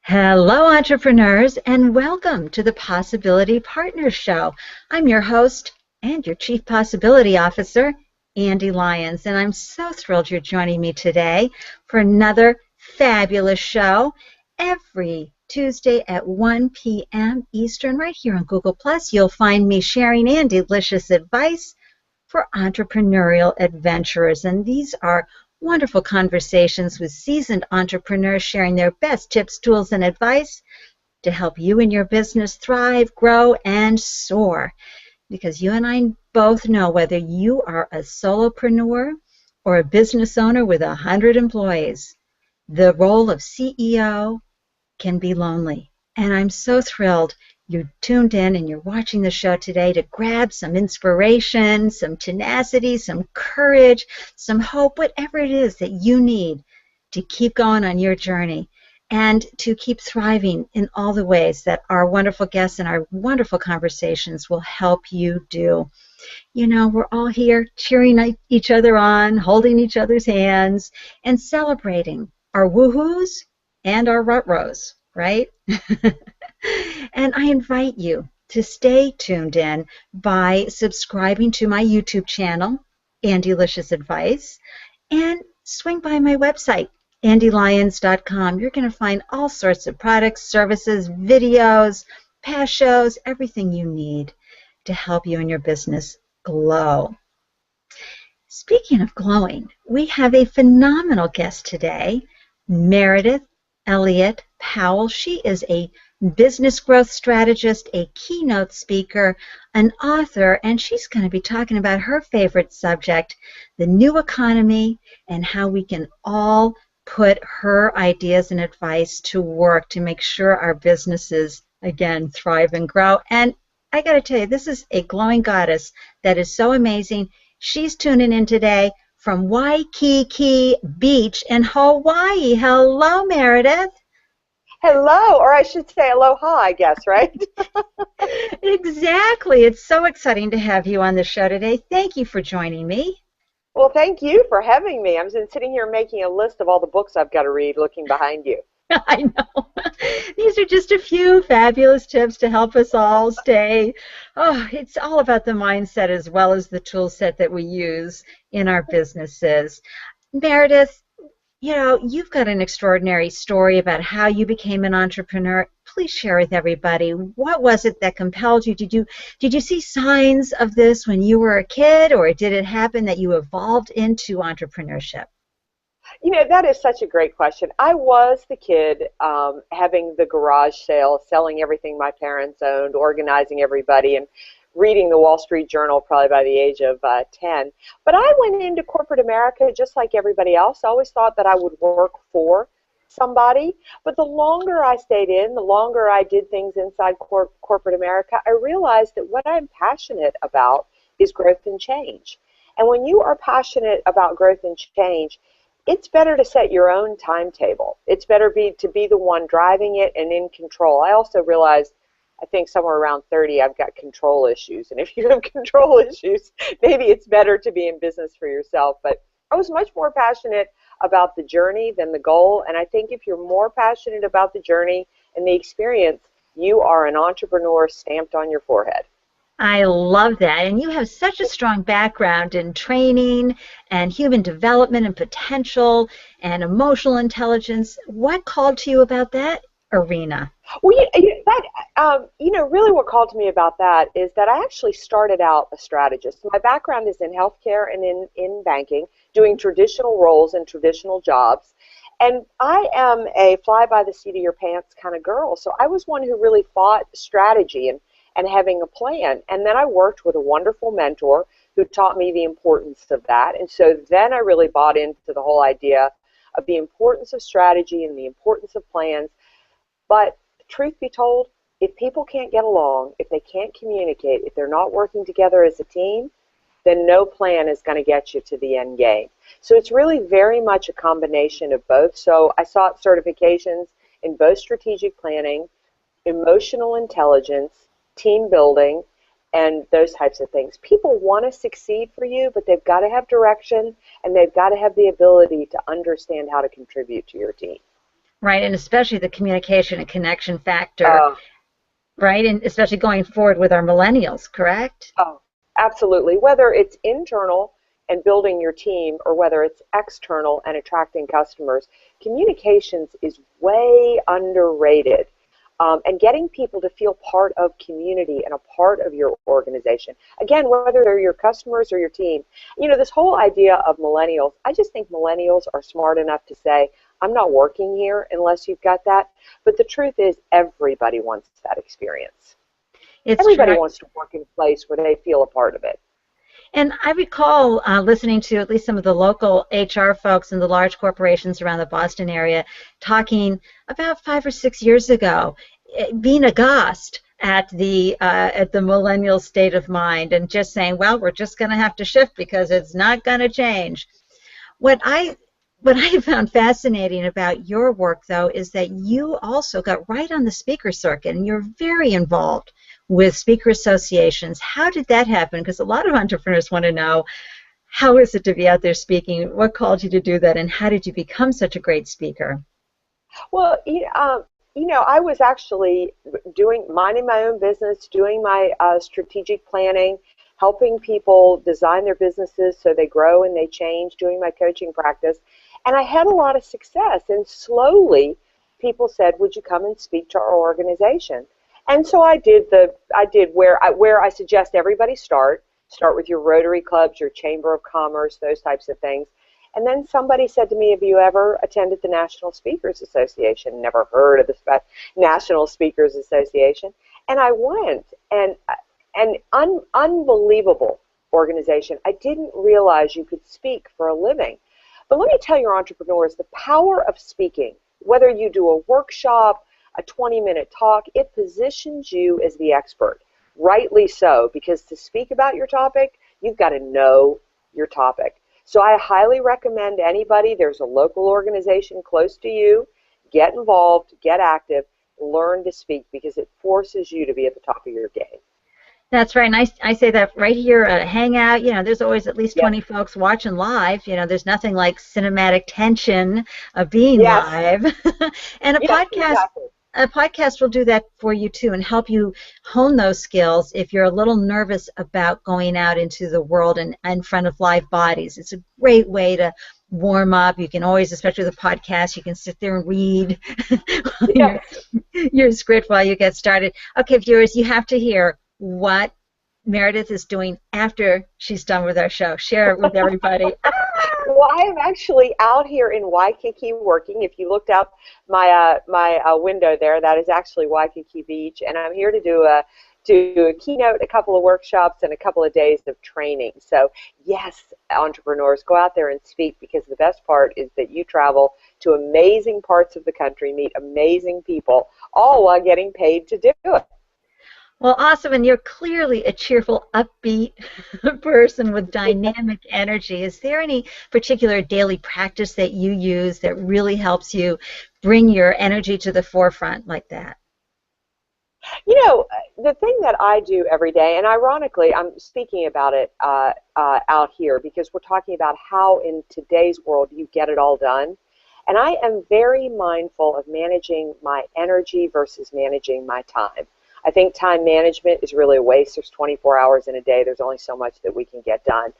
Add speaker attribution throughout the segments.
Speaker 1: Hello, entrepreneurs, and welcome to the Possibility Partners Show. I'm your host and your Chief Possibility Officer, Ande Lyons, and I'm so thrilled you're joining me today for another fabulous show every Tuesday at 1 p.m. Eastern, right here on Google+. You'll find me sharing Andelicious advice for entrepreneurial adventurers, and these are wonderful conversations with seasoned entrepreneurs sharing their best tips, tools, and advice to help you and your business thrive, grow, and soar. Because you and I both know whether you are a solopreneur or a business owner with 100 employees, the role of CEO can be lonely. And I'm so thrilled you tuned in and you're watching the show today to grab some inspiration, some tenacity, some courage, some hope, whatever it is that you need to keep going on your journey and to keep thriving in all the ways that our wonderful guests and our wonderful conversations will help you do. You know, we're all here cheering each other on, holding each other's hands, and celebrating our woohoos and our rut-rows, right? And I invite you to stay tuned in by subscribing to my YouTube channel, Andelicious Advice, and swing by my website, andelyons.com. You're going to find all sorts of products, services, videos, past shows, everything you need to help you and your business glow. Speaking of glowing, we have a phenomenal guest today, Meridith Elliott Powell. She is a business growth strategist, a keynote speaker, an author, and she's going to be talking about her favorite subject, the new economy, and how we can all put her ideas and advice to work to make sure our businesses, again, thrive and grow. And I got to tell you, this is a glowing goddess that is so amazing. She's tuning in today from Waikiki Beach in Hawaii. Hello, Meredith.
Speaker 2: Hello, or I should say aloha, I guess, right?
Speaker 1: Exactly. It's so exciting to have you on the show today. Thank you for joining me.
Speaker 2: Well, thank you for having me. I'm sitting here making a list of all the books I've got to read looking behind you.
Speaker 1: I know. These are just a few fabulous tips to help us all stay. Oh, it's all about the mindset as well as the tool set that we use in our businesses. Meredith, you know, you've got an extraordinary story about how you became an entrepreneur. Please share with everybody. What was it that compelled you? Did you see signs of this when you were a kid, or did it happen that you evolved into entrepreneurship?
Speaker 2: You know, that is such a great question. I was the kid having the garage sale, selling everything my parents owned, organizing everybody, and reading the Wall Street Journal probably by the age of 10. But I went into corporate America just like everybody else. I always thought that I would work for somebody. But the longer I stayed in, the longer I did things inside corporate America, I realized that what I'm passionate about is growth and change. And when you are passionate about growth and change, it's better to set your own timetable. It's better to be the one driving it and in control. I also realized, I think somewhere around 30, I've got control issues. And if you have control issues, maybe it's better to be in business for yourself. But I was much more passionate about the journey than the goal. And I think if you're more passionate about the journey and the experience, you are an entrepreneur stamped on your forehead.
Speaker 1: I love that. And you have such a strong background in training and human development and potential and emotional intelligence. What called to you about that arena?
Speaker 2: Well, really what called to me about that is that I actually started out a strategist. My background is in healthcare and in banking, doing traditional roles and traditional jobs. And I am a fly-by-the-seat-of-your-pants kind of girl. So I was one who really fought strategy and having a plan. And then I worked with a wonderful mentor who taught me the importance of that. And so then I really bought into the whole idea of the importance of strategy and the importance of plans. But truth be told, if people can't get along, if they can't communicate, if they're not working together as a team, then no plan is going to get you to the end game. So it's really very much a combination of both. So I sought certifications in both strategic planning, emotional intelligence, team building, and those types of things. People want to succeed for you, but they've got to have direction, and they've got to have the ability to understand how to contribute to your team.
Speaker 1: Right, and especially the communication and connection factor,
Speaker 2: Uh,
Speaker 1: right? And especially going forward with our millennials, correct?
Speaker 2: oh, absolutely. Whether it's internal and building your team or whether it's external and attracting customers, communications is way underrated. And getting people to feel part of community and a part of your organization. Again, whether they're your customers or your team. You know, this whole idea of millennials, I just think millennials are smart enough to say, I'm not working here unless you've got that. But the truth is, everybody wants that experience.
Speaker 1: It's
Speaker 2: Everybody
Speaker 1: true.
Speaker 2: wants to work in a place where they feel a part of it.
Speaker 1: And I recall listening to at least some of the local HR folks in the large corporations around the Boston area talking about 5 or 6 years ago, being aghast at the millennial state of mind and just saying, well, we're just going to have to shift because it's not going to change. What I what I found fascinating about your work, though, is that you also got right on the speaker circuit, and you're very involved with speaker associations. How did that happen? Because a lot of entrepreneurs want to know, how is it to be out there speaking? What called you to do that, and how did you become such a great speaker?
Speaker 2: Well, I was actually minding my own business, doing my strategic planning, helping people design their businesses so they grow and they change, doing my coaching practice. And I had a lot of success. And slowly, people said, would you come and speak to our organization? And so I did where I suggest everybody start with your Rotary clubs, your Chamber of Commerce, those types of things. And then somebody said to me, have you ever attended the National Speakers Association? Never heard of the National Speakers Association. And I went, and unbelievable organization. I didn't realize you could speak for a living. But let me tell your entrepreneurs, the power of speaking, whether you do a workshop, a 20-minute talk, it positions you as the expert. Rightly so, because to speak about your topic, you've got to know your topic. So I highly recommend anybody, there's a local organization close to you, get involved, get active, learn to speak, because it forces you to be at the top of your game.
Speaker 1: That's right, and I say that right here at Hangout. There's always at least
Speaker 2: Yes.
Speaker 1: 20 folks watching live. There's nothing like cinematic tension of being
Speaker 2: Yes.
Speaker 1: live. And
Speaker 2: Yes, exactly.
Speaker 1: a podcast will do that for you too and help you hone those skills if you're a little nervous about going out into the world and in front of live bodies. It's a great way to warm up. You can always, especially with a podcast, you can sit there and read
Speaker 2: Yes.
Speaker 1: your script while you get started. Okay, viewers, you have to hear what Meredith is doing after she's done with our show. Share it with everybody.
Speaker 2: Well, I am actually out here in Waikiki working. If you looked out my window there, that is actually Waikiki Beach, and I'm here to do a keynote, a couple of workshops, and a couple of days of training. So yes, entrepreneurs, go out there and speak, because the best part is that you travel to amazing parts of the country, meet amazing people, all while getting paid to do it.
Speaker 1: Well, awesome, and you're clearly a cheerful, upbeat person with dynamic energy. Is there any particular daily practice that you use that really helps you bring your energy to the forefront like that?
Speaker 2: The thing that I do every day, and ironically, I'm speaking about it out here because we're talking about how in today's world you get it all done. And I am very mindful of managing my energy versus managing my time. I think time management is really a waste. There's 24 hours in a day. There's only so much that we can get done.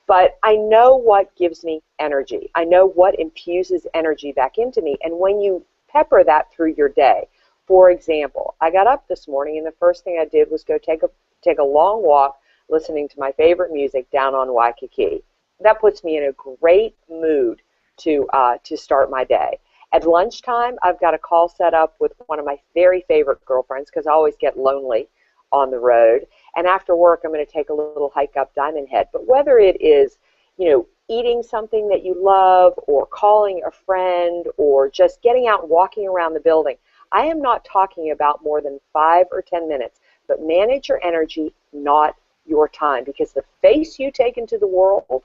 Speaker 2: But I know what gives me energy. I know what infuses energy back into me. And when you pepper that through your day, for example, I got up this morning and the first thing I did was go take a long walk listening to my favorite music down on Waikiki. That puts me in a great mood to start my day. At lunchtime, I've got a call set up with one of my very favorite girlfriends because I always get lonely on the road. And after work, I'm going to take a little hike up Diamond Head. But whether it is, eating something that you love or calling a friend or just getting out and walking around the building, I am not talking about more than 5 or 10 minutes. But manage your energy, not your time, because the face you take into the world,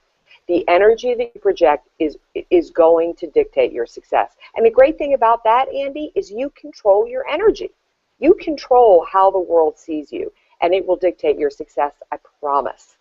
Speaker 2: the energy that you project is going to dictate your success. And the great thing about that, Ande, is you control your energy. You control how the world sees you, and it will dictate your success, I promise.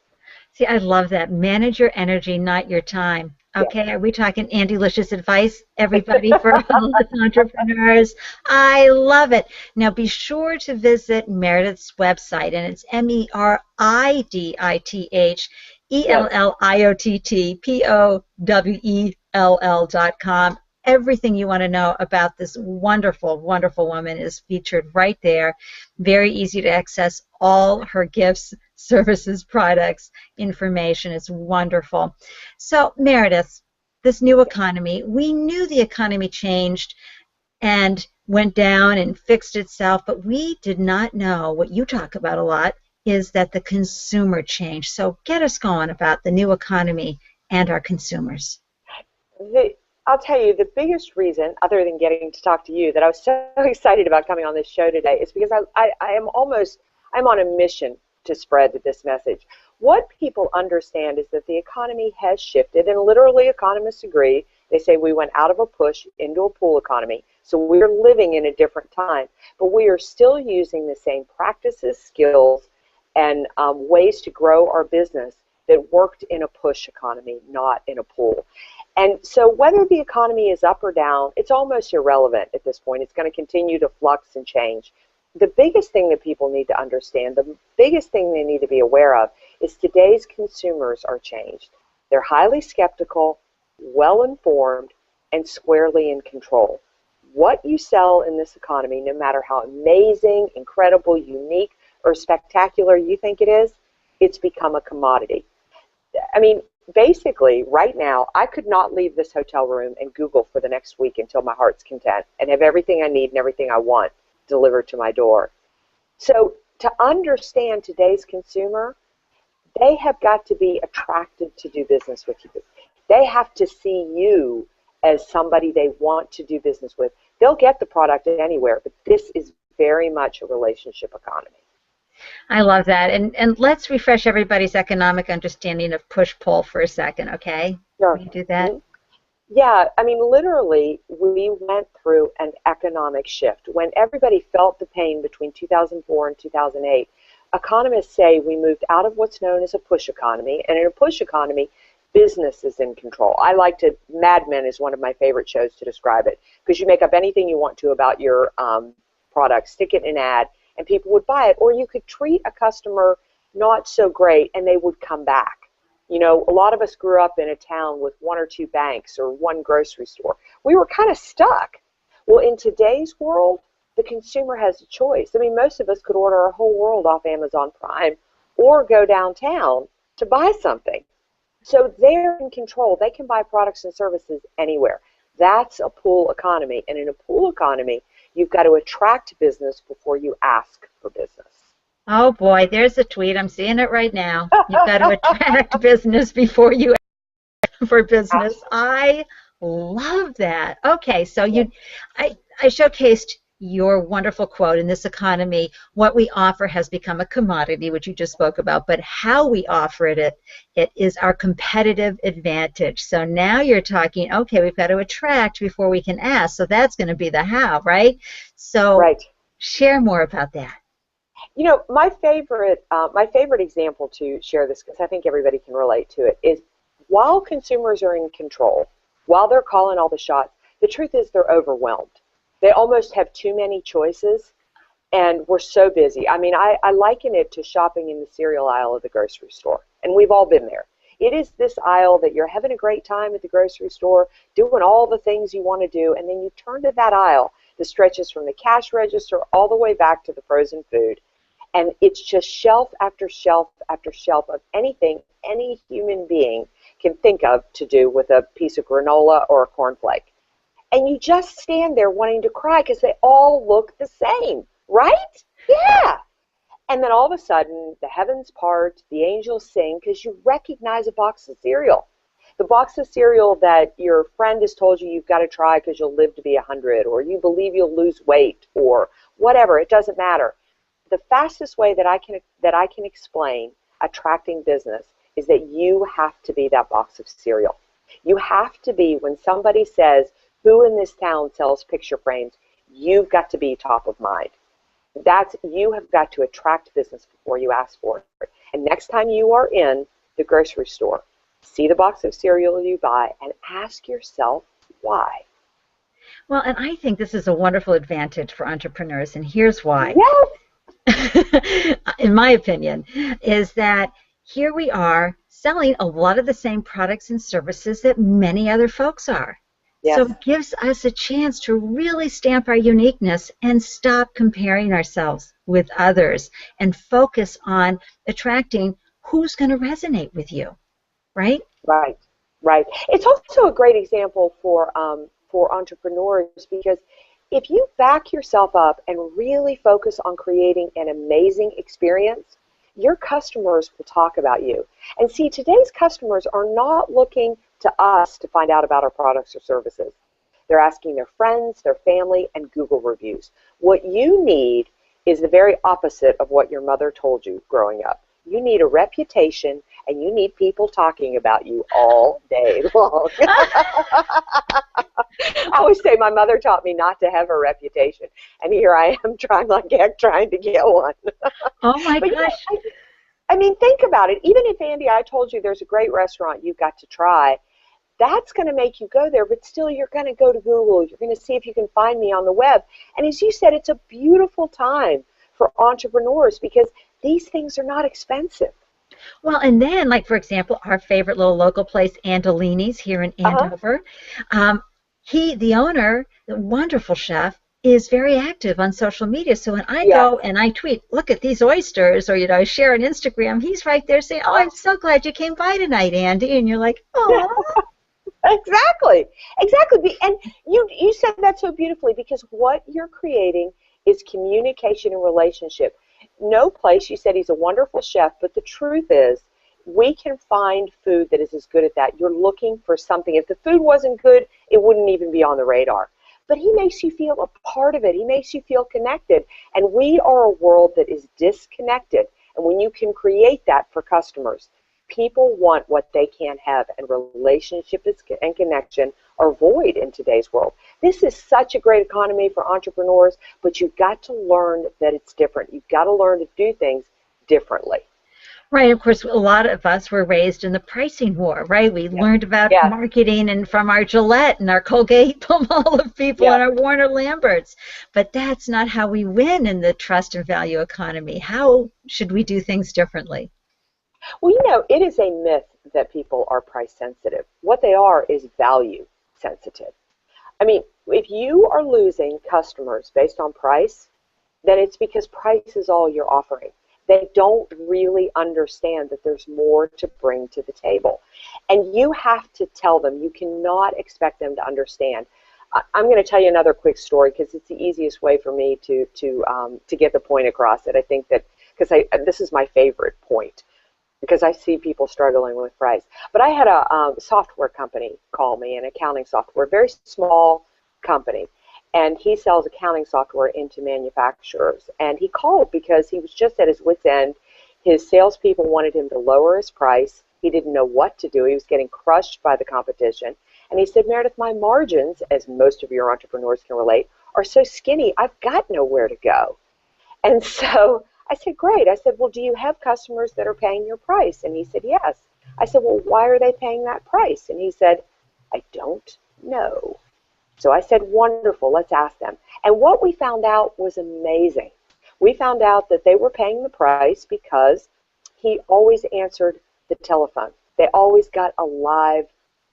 Speaker 1: See, I love that. Manage your energy, not your time.
Speaker 2: Yes.
Speaker 1: Okay, are we talking Andelicious advice, everybody, for all us entrepreneurs? I love it. Now, be sure to visit Meredith's website, and it's
Speaker 2: Yes.
Speaker 1: MERIDITHELLIOTTPOWELL.com. Everything you want to know about this wonderful, wonderful woman is featured right there. Very easy to access all her gifts, services, products, information. Is wonderful. So, Meredith, this new economy, we knew the economy changed and went down and fixed itself, but we did not know what you talk about a lot is that the consumer changed. So, get us going about the new economy and our consumers.
Speaker 2: I'll tell you, the biggest reason, other than getting to talk to you, that I was so excited about coming on this show today is because I'm on a mission to spread this message. What people understand is that the economy has shifted, and literally economists agree. They say we went out of a push into a pull economy. So we're living in a different time, but we are still using the same practices, skills, and ways to grow our business that worked in a push economy, not in a pull. And so whether the economy is up or down, it's almost irrelevant at this point. It's going to continue to flux and change. The biggest thing that people need to understand, the biggest thing they need to be aware of, is today's consumers are changed. They're highly skeptical, well-informed, and squarely in control. What you sell in this economy, no matter how amazing, incredible, unique, or spectacular you think it is, it's become a commodity. I mean, basically, right now, I could not leave this hotel room and Google for the next week until my heart's content and have everything I need and everything I want delivered to my door. So to understand today's consumer, they have got to be attracted to do business with you. They have to see you as somebody they want to do business with. They'll get the product anywhere, but this is very much a relationship economy.
Speaker 1: I love that. And let's refresh everybody's economic understanding of push-pull for a second, okay?
Speaker 2: Sure.
Speaker 1: Can you do that?
Speaker 2: Mm-hmm. Yeah, I mean, literally, we went through an economic shift. When everybody felt the pain between 2004 and 2008, economists say we moved out of what's known as a push economy, and in a push economy, business is in control. Mad Men is one of my favorite shows to describe it, because you make up anything you want to about your product, stick it in an ad, and people would buy it, or you could treat a customer not so great, and they would come back. You know, a lot of us grew up in a town with one or two banks or one grocery store. We were kind of stuck. Well, in today's world, the consumer has a choice. I mean, most of us could order our whole world off Amazon Prime or go downtown to buy something. So they're in control. They can buy products and services anywhere. That's a pull economy. And in a pull economy, you've got to attract business before you ask for business.
Speaker 1: Oh boy, there's a tweet. I'm seeing it right now. You've got to attract business before you ask for business. I love that. Okay, so I showcased your wonderful quote, in this economy, what we offer has become a commodity, which you just spoke about, but how we offer it is our competitive advantage. So now you're talking, okay, we've got to attract before we can ask. So that's going to be the how, right? So
Speaker 2: right.
Speaker 1: Share more about that.
Speaker 2: You know, my favorite example to share this, because I think everybody can relate to it, is while consumers are in control, while they're calling all the shots, the truth is they're overwhelmed. They almost have too many choices, and we're so busy. I mean, I liken it to shopping in the cereal aisle of the grocery store, and we've all been there. It is this aisle that you're having a great time at the grocery store, doing all the things you want to do, and then you turn to that aisle that stretches from the cash register all the way back to the frozen food. And it's just shelf after shelf after shelf of anything any human being can think of to do with a piece of granola or a cornflake. And you just stand there wanting to cry because they all look the same, right? Yeah. And then all of a sudden, the heavens part, the angels sing, because you recognize a box of cereal. The box of cereal that your friend has told you you've got to try because you'll live to be 100, or you believe you'll lose weight, or whatever. It doesn't matter. The fastest way that I can explain attracting business is that you have to be that box of cereal. You have to be, when somebody says, who in this town sells picture frames, you've got to be top of mind. You have got to attract business before you ask for it. And next time you are in the grocery store. See the box of cereal you buy and ask yourself why.
Speaker 1: Well, and I think this is a wonderful advantage for entrepreneurs, and here's why.
Speaker 2: Yes.
Speaker 1: In my opinion, is that here we are selling a lot of the same products and services that many other folks are.
Speaker 2: Yes.
Speaker 1: So it gives us a chance to really stamp our uniqueness and stop comparing ourselves with others and focus on attracting who's going to resonate with you, right?
Speaker 2: Right, right. It's also a great example for entrepreneurs, because if you back yourself up and really focus on creating an amazing experience, your customers will talk about you. And see, today's customers are not looking to us to find out about our products or services. They're asking their friends, their family, and Google reviews. What you need is the very opposite of what your mother told you growing up. You need a reputation, and you need people talking about you all day long. I always say my mother taught me not to have a reputation, and here I am trying to get one.
Speaker 1: Oh my gosh.
Speaker 2: I mean, think about it. Even if, Ande, I told you there's a great restaurant you've got to try, that's going to make you go there, but still you're going to go to Google. You're going to see if you can find me on the web. And as you said, it's a beautiful time for entrepreneurs because these things are not expensive.
Speaker 1: Well, and then, like, for example, our favorite little local place, Andelicious, here in Andover, the owner, the wonderful chef, is very active on social media. So when I go and I tweet, look at these oysters, or, I share on Instagram, he's right there saying, oh, I'm so glad you came by tonight, Ande. And you're like, oh.
Speaker 2: Exactly. And you said that so beautifully, because what you're creating is communication and relationship. No place, you said he's a wonderful chef, but the truth is we can find food that is as good at that. You're looking for something. If the food wasn't good, it wouldn't even be on the radar. But he makes you feel a part of it. He makes you feel connected. And we are a world that is disconnected. And when you can create that for customers, people want what they can't have, and relationship and connection are void in today's world. This is such a great economy for entrepreneurs, but you've got to learn that it's different. You've got to learn to do things differently.
Speaker 1: Right. Of course, a lot of us were raised in the pricing war, right? We learned about marketing and from our Gillette and our Colgate Palmolive people and our Warner Lamberts. But that's not how we win in the trust and value economy. How should we do things differently?
Speaker 2: Well, it is a myth that people are price sensitive. What they are is value sensitive. I mean, if you are losing customers based on price, then it's because price is all you're offering. They don't really understand that there's more to bring to the table. And you have to tell them. You cannot expect them to understand. I'm going to tell you another quick story because it's the easiest way for me to get the point across. That I think that, because this is my favorite point, because I see people struggling with price. But I had a software company call me, an accounting software, very small company. And he sells accounting software into manufacturers. And he called because he was just at his wit's end. His salespeople wanted him to lower his price. He didn't know what to do. He was getting crushed by the competition. And he said, Meredith, my margins, as most of your entrepreneurs can relate, are so skinny, I've got nowhere to go. And so I said, great. I said, well, do you have customers that are paying your price? And he said, yes. I said, well, why are they paying that price? And he said, I don't know. So I said, wonderful, let's ask them. And what we found out was amazing. We found out that they were paying the price because he always answered the telephone. They always got a live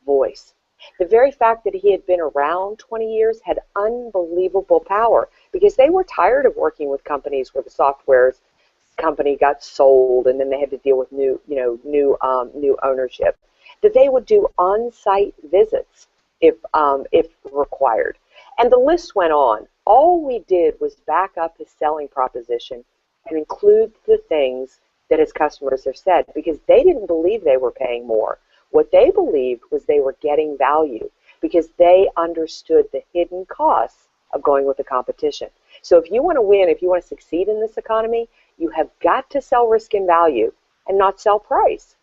Speaker 2: voice. The very fact that he had been around 20 years had unbelievable power, because they were tired of working with companies where the software's company got sold and then they had to deal with new ownership. That they would do on-site visits if required. And the list went on. All we did was back up his selling proposition and include the things that his customers have said, because they didn't believe they were paying more. What they believed was they were getting value, because they understood the hidden costs of going with the competition. So if you want to win, if you want to succeed in this economy, you have got to sell risk and value and not sell price.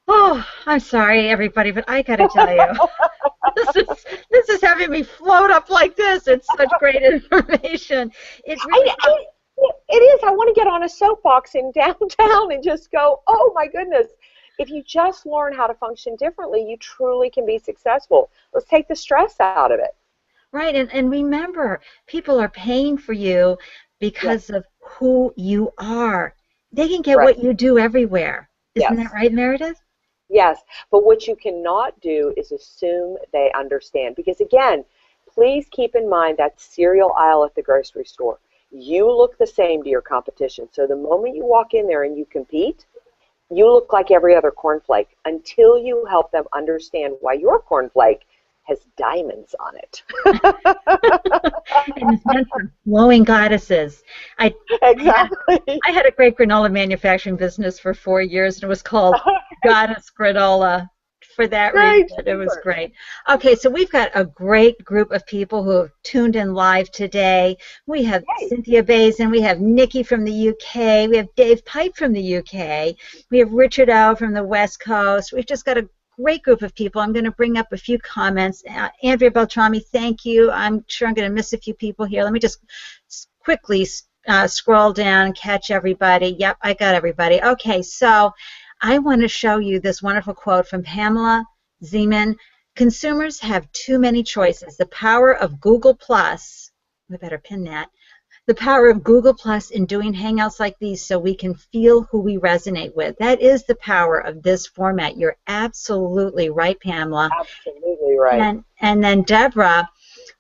Speaker 1: Oh, I'm sorry, everybody, but I got to tell you, this is having me float up like this. It's such great information. It really
Speaker 2: It is. I want to get on a soapbox in downtown and just go, oh my goodness. If you just learn how to function differently, you truly can be successful. Let's take the stress out of it.
Speaker 1: Right, and remember, people are paying for you
Speaker 2: Yes,
Speaker 1: because of who you are. They can get
Speaker 2: right.
Speaker 1: what you do everywhere. Isn't that
Speaker 2: Yes.
Speaker 1: right, Meredith?
Speaker 2: Yes, but what you cannot do is assume they understand. Because again, please keep in mind that cereal aisle at the grocery store. You look the same to your competition. So the moment you walk in there and you compete, you look like every other cornflake until you help them understand why your cornflake has diamonds on it.
Speaker 1: And it's meant for glowing goddesses. I, I had
Speaker 2: Exactly.
Speaker 1: I had a great granola manufacturing business for 4 years, and it was called Goddess Granola. For that reason,
Speaker 2: Great.
Speaker 1: it was
Speaker 2: Super.
Speaker 1: great. Okay, so we've got a great group of people who have tuned in live today. We have
Speaker 2: Yay.
Speaker 1: Cynthia Bays, and we have Nikki from the UK. We have Dave Pipe from the UK. We have Richard O from the West Coast. We've just got a great group of people. I'm going to bring up a few comments. Andrea Beltrami, thank you. I'm sure I'm going to miss a few people here. Let me just quickly scroll down and catch everybody. Yep, I got everybody. Okay, so I want to show you this wonderful quote from Pamela Zeman. Consumers have too many choices. The power of Google Plus, we better pin that, the power of Google Plus in doing hangouts like these so we can feel who we resonate with. That is the power of this format. You're absolutely right, Pamela.
Speaker 2: Absolutely right.
Speaker 1: And then Deborah,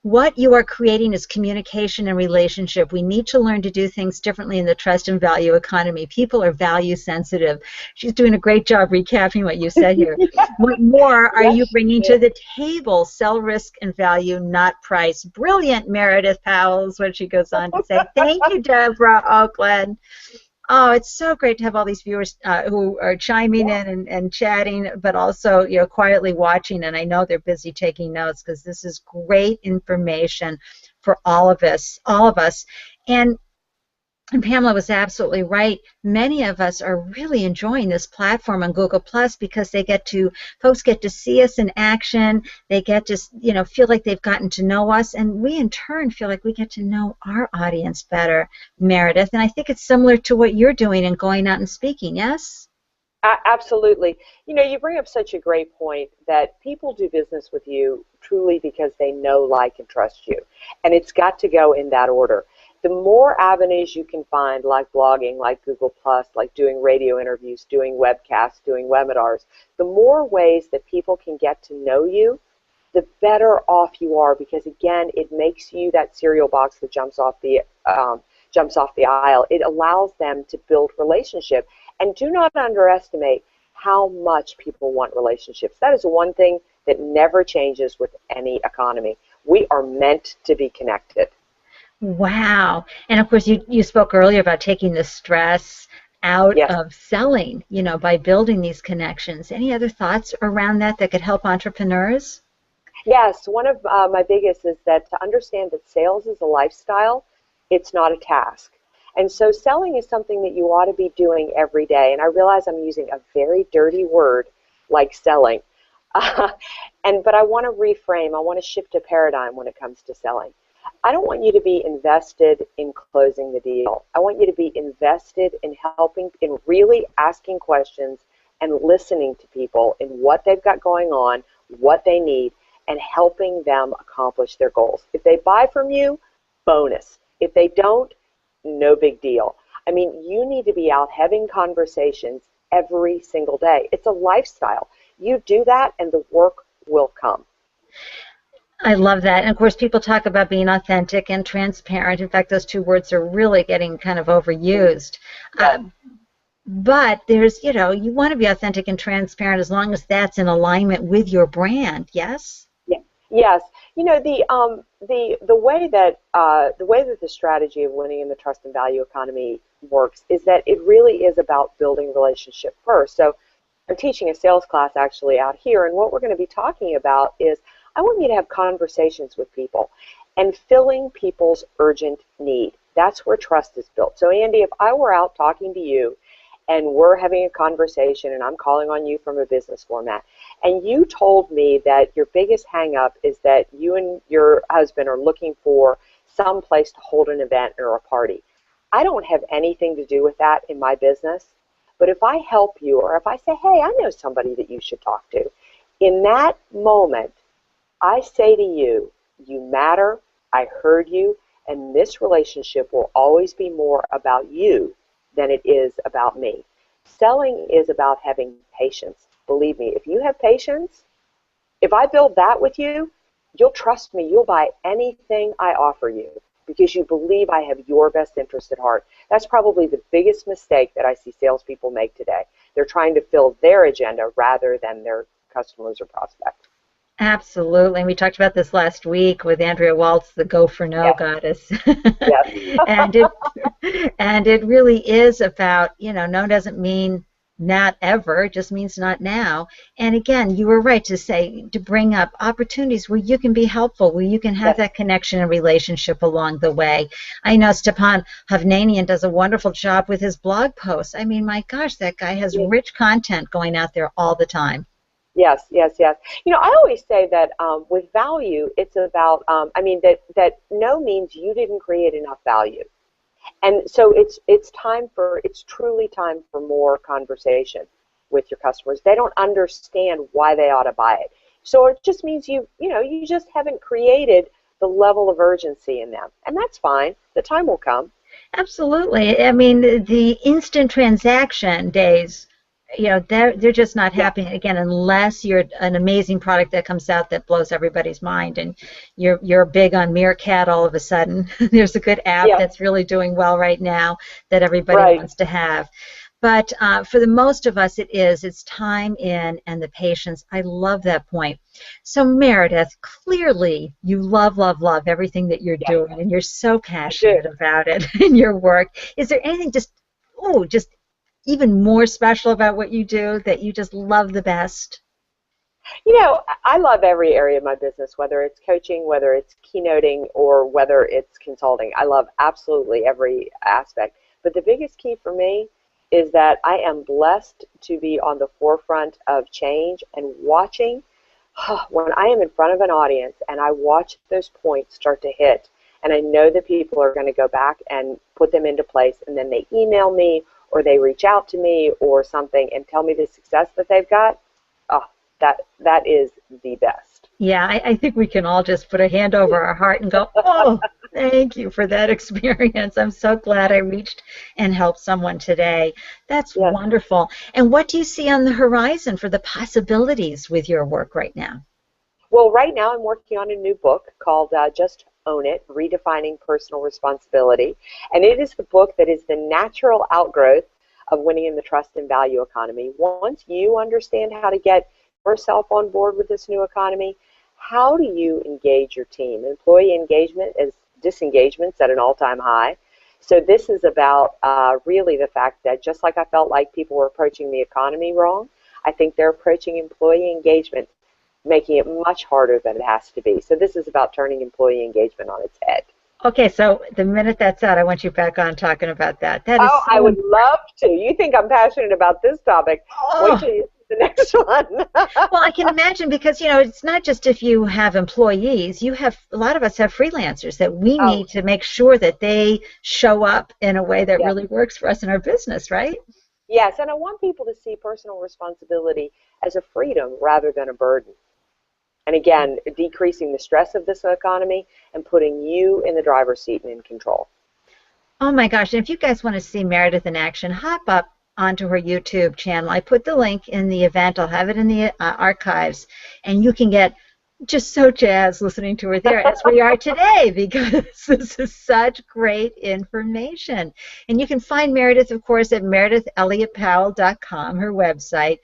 Speaker 1: what you are creating is communication and relationship. We need to learn to do things differently in the trust and value economy. People are value sensitive. She's doing a great job recapping what you said here. What more are
Speaker 2: Yes,
Speaker 1: you
Speaker 2: she
Speaker 1: bringing
Speaker 2: did.
Speaker 1: to the table? Sell risk and value, not price. Brilliant, Meredith Powell is what she goes on to say. Thank you, Deborah Oakland. Oh, it's so great to have all these viewers who are chiming
Speaker 2: Yeah.
Speaker 1: in and chatting, but also, quietly watching. And I know they're busy taking notes because this is great information for all of us, And Pamela was absolutely right. Many of us are really enjoying this platform on Google Plus because folks get to see us in action. They get to, feel like they've gotten to know us, and we in turn feel like we get to know our audience better, Meredith. And I think it's similar to what you're doing and going out and speaking. Yes?
Speaker 2: Absolutely. You bring up such a great point that people do business with you truly because they know, like, and trust you. And it's got to go in that order. The more avenues you can find, like blogging, like Google Plus, like doing radio interviews, doing webcasts, doing webinars, the more ways that people can get to know you, the better off you are, because again, it makes you that cereal box that jumps off the aisle. It allows them to build relationship. And do not underestimate how much people want relationships. That is one thing that never changes with any economy. We are meant to be connected.
Speaker 1: Wow. And of course, you spoke earlier about taking the stress out
Speaker 2: Yes.
Speaker 1: of selling, by building these connections. Any other thoughts around that could help entrepreneurs?
Speaker 2: Yes, one of my biggest is that to understand that sales is a lifestyle, it's not a task. And so selling is something that you ought to be doing every day. And I realize I'm using a very dirty word like selling. But I want to reframe. I want to shift a paradigm when it comes to selling. I don't want you to be invested in closing the deal. I want you to be invested in helping, in really asking questions and listening to people in what they've got going on, what they need, and helping them accomplish their goals. If they buy from you, bonus. If they don't, no big deal. I mean, you need to be out having conversations every single day. It's a lifestyle. You do that and the work will come.
Speaker 1: I love that. And of course, people talk about being authentic and transparent. In fact, those two words are really getting kind of overused.
Speaker 2: Yes.
Speaker 1: But there's, you want to be authentic and transparent as long as that's in alignment with your brand. Yes?
Speaker 2: Yeah. Yes. The way that the strategy of winning in the trust and value economy works is that it really is about building relationship first. So I'm teaching a sales class actually out here, and what we're going to be talking about is I want you to have conversations with people and filling people's urgent need. That's where trust is built. So Ande, if I were out talking to you and we're having a conversation and I'm calling on you from a business format, and you told me that your biggest hang up is that you and your husband are looking for some place to hold an event or a party, I don't have anything to do with that in my business. But if I help you, or if I say, hey, I know somebody that you should talk to, in that moment, I say to you, you matter, I heard you, and this relationship will always be more about you than it is about me. Selling is about having patience. Believe me, if you have patience, if I build that with you, you'll trust me. You'll buy anything I offer you because you believe I have your best interest at heart. That's probably the biggest mistake that I see salespeople make today. They're trying to fill their agenda rather than their customers or prospects.
Speaker 1: Absolutely. And we talked about this last week with Andrea Waltz, the Go for No
Speaker 2: Yes.
Speaker 1: goddess.
Speaker 2: Yes.
Speaker 1: and it really is about, no doesn't mean not ever, it just means not now. And again, you were right to bring up opportunities where you can be helpful, where you can have
Speaker 2: Yes.
Speaker 1: that connection and relationship along the way. I know Stepan Hovnanian does a wonderful job with his blog posts. I mean, my gosh, that guy has rich content going out there all the time.
Speaker 2: Yes, yes, yes. I always say that with value, it's about, that no means you didn't create enough value. And so it's truly time for more conversation with your customers. They don't understand why they ought to buy it. So it just means you just haven't created the level of urgency in them. And that's fine. The time will come.
Speaker 1: Absolutely. I mean, the instant transaction days, they're just not happening again unless you're an amazing product that comes out that blows everybody's mind, and you're big on Meerkat all of a sudden. There's a good app that's really doing well right now that everybody wants to have. But for the most of us, it's time in and the patience. I love that point. So Meredith, clearly you love everything that you're doing, and you're so passionate about it in your work. Is there anything just even more special about what you do that you just love the best?
Speaker 2: I love every area of my business, whether it's coaching, whether it's keynoting, or whether it's consulting. I love absolutely every aspect. But the biggest key for me is that I am blessed to be on the forefront of change and watching. When I am in front of an audience and I watch those points start to hit, and I know that people are going to go back and put them into place, and then they email me or they reach out to me or something and tell me the success that they've got, that is the best.
Speaker 1: Yeah, I think we can all just put a hand over our heart and go, oh, thank you for that experience. I'm so glad I reached and helped someone today. That's wonderful. And what do you see on the horizon for the possibilities with your work right now?
Speaker 2: Well, right now I'm working on a new book called Just Own It, Redefining Personal Responsibility. And it is the book that is the natural outgrowth of winning in the trust and value economy. Once you understand how to get yourself on board with this new economy, how do you engage your team? Employee engagement is disengagement's at an all-time high. So this is about really the fact that just like I felt like people were approaching the economy wrong, I think they're approaching employee engagement, making it much harder than it has to be. So this is about turning employee engagement on its head.
Speaker 1: Okay, so the minute that's out, I want you back on talking about that. That is so
Speaker 2: I would love to. You think I'm passionate about this topic. Wait till you see the next one.
Speaker 1: Well, I can imagine because, it's not just if you have employees. A lot of us have freelancers that we need to make sure that they show up in a way that really works for us in our business, right?
Speaker 2: Yes, and I want people to see personal responsibility as a freedom rather than a burden. And again, decreasing the stress of this economy and putting you in the driver's seat and in control.
Speaker 1: Oh my gosh, and if you guys want to see Meredith in action, hop up onto her YouTube channel. I put the link in the event. I'll have it in the archives. And you can get just so jazzed listening to her there as we are today, because this is such great information. And you can find Meredith, of course, at meridithelliottpowell.com, her website,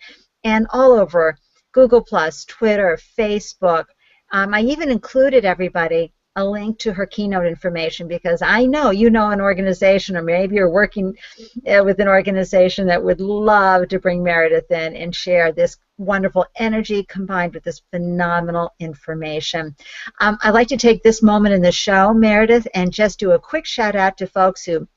Speaker 1: and all over Google+, Twitter, Facebook. I even included, everybody, a link to her keynote information, because I know you know an organization, or maybe you're working with an organization that would love to bring Meredith in and share this wonderful energy combined with this phenomenal information. I'd like to take this moment in the show, Meredith, and just do a quick shout out to folks who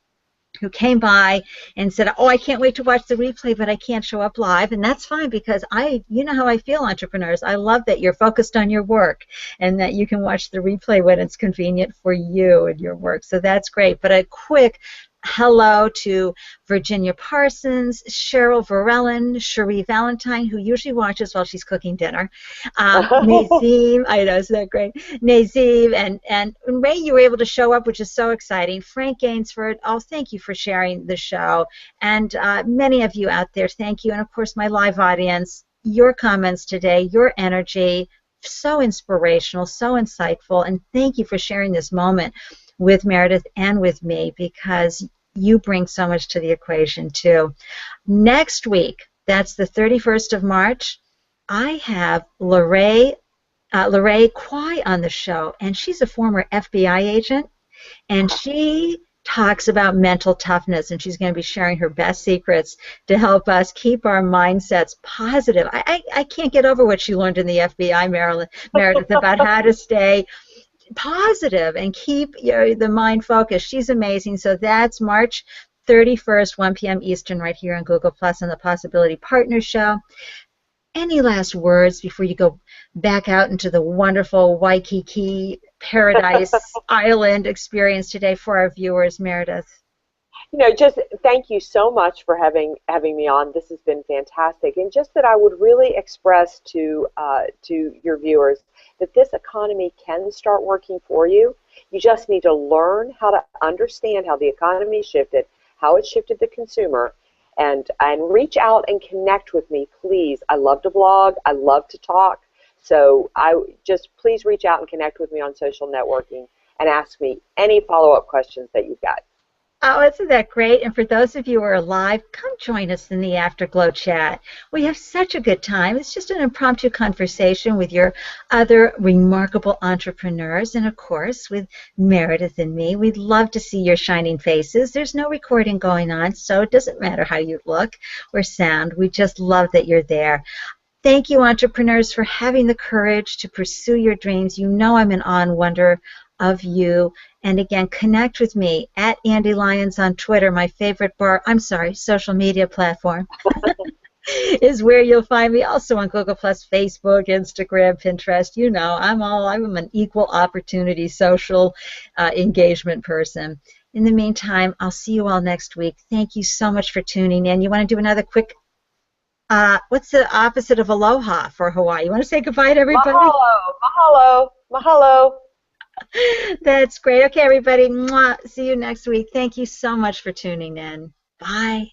Speaker 1: came by and said, oh, I can't wait to watch the replay, but I can't show up live. And that's fine, because you know how I feel, entrepreneurs. I love that you're focused on your work and that you can watch the replay when it's convenient for you and your work. So that's great. But a quick hello to Virginia Parsons, Cheryl Varellin, Cherie Valentine, who usually watches while she's cooking dinner, Nazim, I know, isn't that great? Nazim, and Ray, you were able to show up, which is so exciting. Frank Gainsford, oh, thank you for sharing the show. And many of you out there, thank you. And, of course, my live audience, your comments today, your energy, so inspirational, so insightful, and thank you for sharing this moment with Meredith and with me, because you bring so much to the equation too. Next week, that's the 31st of March, I have Lorraine Kwai on the show, and she's a former FBI agent, and she talks about mental toughness, and she's going to be sharing her best secrets to help us keep our mindsets positive. I can't get over what she learned in the FBI, Meredith, about how to stay positive and keep the mind focused. She's amazing. So that's March 31st, 1 p.m. Eastern, right here on Google Plus on the Possibility Partners Show. Any last words before you go back out into the wonderful Waikiki Paradise Island experience today for our viewers, Meredith?
Speaker 2: Just thank you so much for having me on. This has been fantastic, and just that I would really express to your viewers that this economy can start working for you. You just need to learn how to understand how the economy shifted, how it shifted the consumer, and reach out and connect with me, please. I love to blog. I love to talk. So please reach out and connect with me on social networking and ask me any follow-up questions that you've got.
Speaker 1: Oh, isn't that great? And for those of you who are live, come join us in the Afterglow chat. We have such a good time. It's just an impromptu conversation with your other remarkable entrepreneurs, and of course with Meredith and me. We'd love to see your shining faces. There's no recording going on, so it doesn't matter how you look or sound. We just love that you're there. Thank you, entrepreneurs, for having the courage to pursue your dreams. You know I'm in awe and wonder of you. And again, connect with me at Ande Lyons on Twitter, my favorite social media platform. Is where you'll find me. Also on Google Plus, Facebook, Instagram, Pinterest. I'm an equal opportunity social engagement person. In the meantime, I'll see you all next week. Thank you so much for tuning in. You want to do another quick what's the opposite of aloha for Hawaii? You want to say goodbye to everybody?
Speaker 2: Mahalo, mahalo, mahalo.
Speaker 1: That's great. Okay, everybody. Mwah. See you next week. Thank you so much for tuning in. Bye.